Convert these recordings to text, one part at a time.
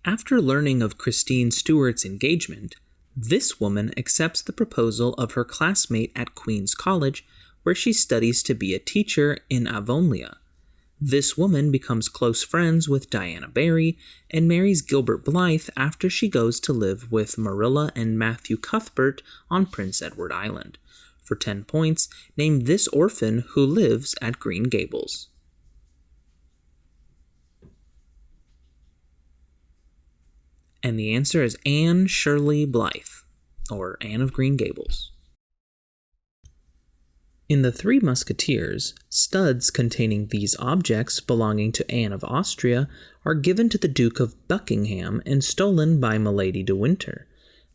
After learning of Christine Stewart's engagement, this woman accepts the proposal of her classmate at Queen's College, where she studies to be a teacher in Avonlea. This woman becomes close friends with Diana Barry and marries Gilbert Blythe after she goes to live with Marilla and Matthew Cuthbert on Prince Edward Island. For 10 points, name this orphan who lives at Green Gables. And the answer is Anne Shirley Blythe, or Anne of Green Gables. In The Three Musketeers, studs containing these objects belonging to Anne of Austria are given to the Duke of Buckingham and stolen by Milady de Winter.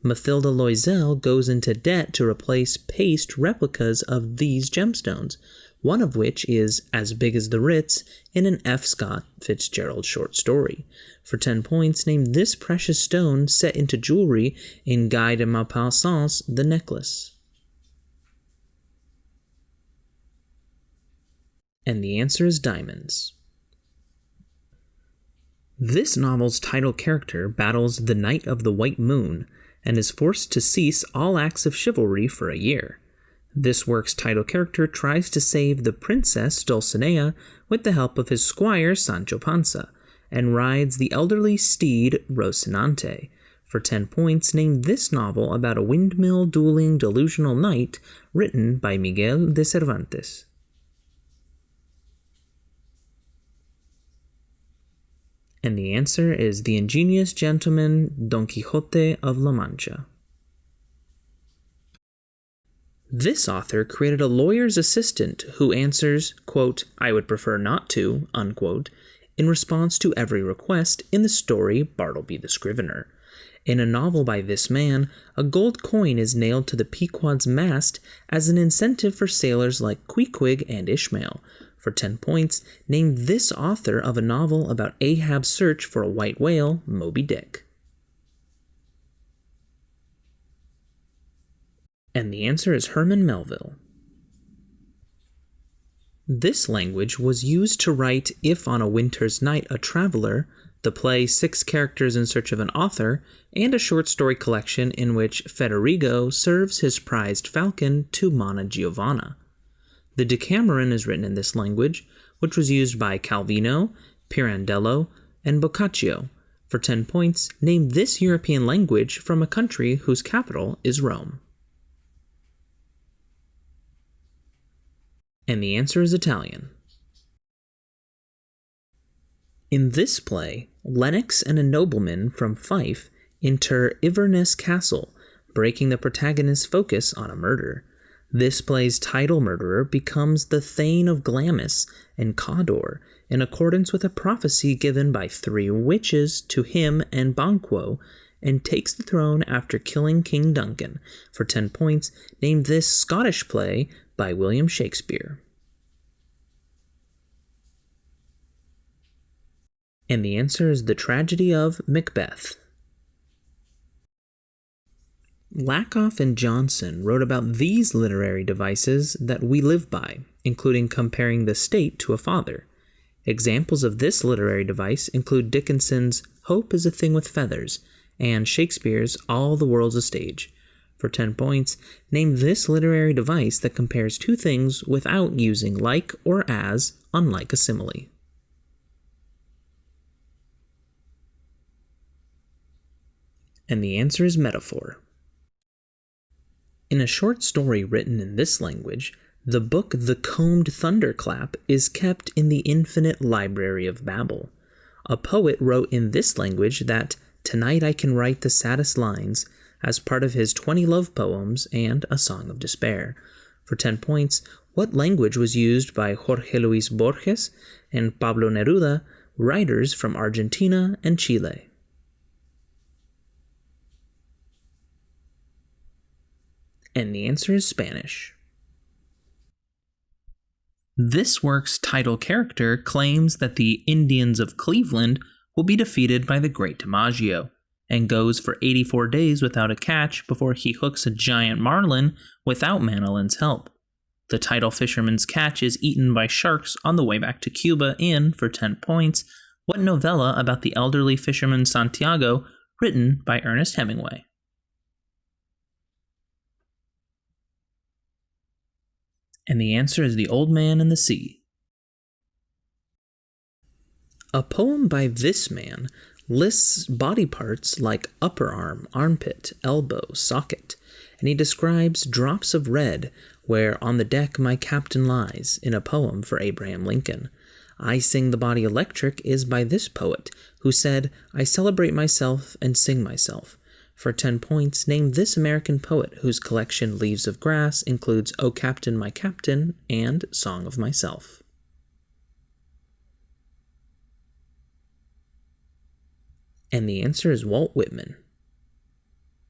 Mathilde Loisel goes into debt to replace paste replicas of these gemstones, one of which is As Big as the Ritz in an F. Scott Fitzgerald short story. For 10 points, name this precious stone set into jewelry in Guy de Maupassant's The Necklace. And the answer is diamonds. This novel's title character battles the Knight of the White Moon and is forced to cease all acts of chivalry for a year. This work's title character tries to save the princess Dulcinea with the help of his squire Sancho Panza, and rides the elderly steed Rocinante. For 10 points, name this novel about a windmill dueling delusional knight written by Miguel de Cervantes. And the answer is The Ingenious Gentleman Don Quixote of La Mancha. This author created a lawyer's assistant who answers, quote, "I would prefer not to," unquote, in response to every request in the story Bartleby the Scrivener. In a novel by this man, a gold coin is nailed to the Pequod's mast as an incentive for sailors like Queequeg and Ishmael. For 10 points, name this author of a novel about Ahab's search for a white whale, Moby Dick. And the answer is Herman Melville. This language was used to write If on a Winter's Night a Traveler, the play 6 Characters in Search of an Author, and a short story collection in which Federigo serves his prized falcon to Monna Giovanna. The Decameron is written in this language, which was used by Calvino, Pirandello, and Boccaccio. For 10 points, name this European language from a country whose capital is Rome. And the answer is Italian. In this play, Lennox and a nobleman from Fife enter Inverness Castle, breaking the protagonist's focus on a murder. This play's title murderer becomes the Thane of Glamis and Cawdor, in accordance with a prophecy given by 3 witches to him and Banquo, and takes the throne after killing King Duncan. For 10 points, name this Scottish play by William Shakespeare. And the answer is The Tragedy of Macbeth. Lakoff and Johnson wrote about these literary devices that we live by, including comparing the state to a father. Examples of this literary device include Dickinson's Hope is a Thing with Feathers and Shakespeare's All the World's a Stage. For 10 points, name this literary device that compares 2 things without using like or as, unlike a simile. And the answer is metaphor. In a short story written in this language, the book The Combed Thunderclap is kept in the infinite library of Babel. A poet wrote in this language that "Tonight I can write the saddest lines" as part of his 20 love poems and A Song of Despair. For 10 points, what language was used by Jorge Luis Borges and Pablo Neruda, writers from Argentina and Chile? And the answer is Spanish. This work's title character claims that the Indians of Cleveland will be defeated by the Great DiMaggio, and goes for 84 days without a catch before he hooks a giant marlin without Manilin's help. The title fisherman's catch is eaten by sharks on the way back to Cuba in, for 10 points, What novella about the elderly fisherman Santiago, written by Ernest Hemingway? And the answer is The Old Man and the Sea. A poem by this man lists body parts like upper arm, armpit, elbow, socket, and he describes drops of red where on the deck my captain lies in a poem for Abraham Lincoln. I Sing the Body Electric is by this poet, who said, I celebrate myself and sing myself. For 10 points, name this American poet whose collection Leaves of Grass includes O Captain, My Captain and Song of Myself. And the answer is Walt Whitman.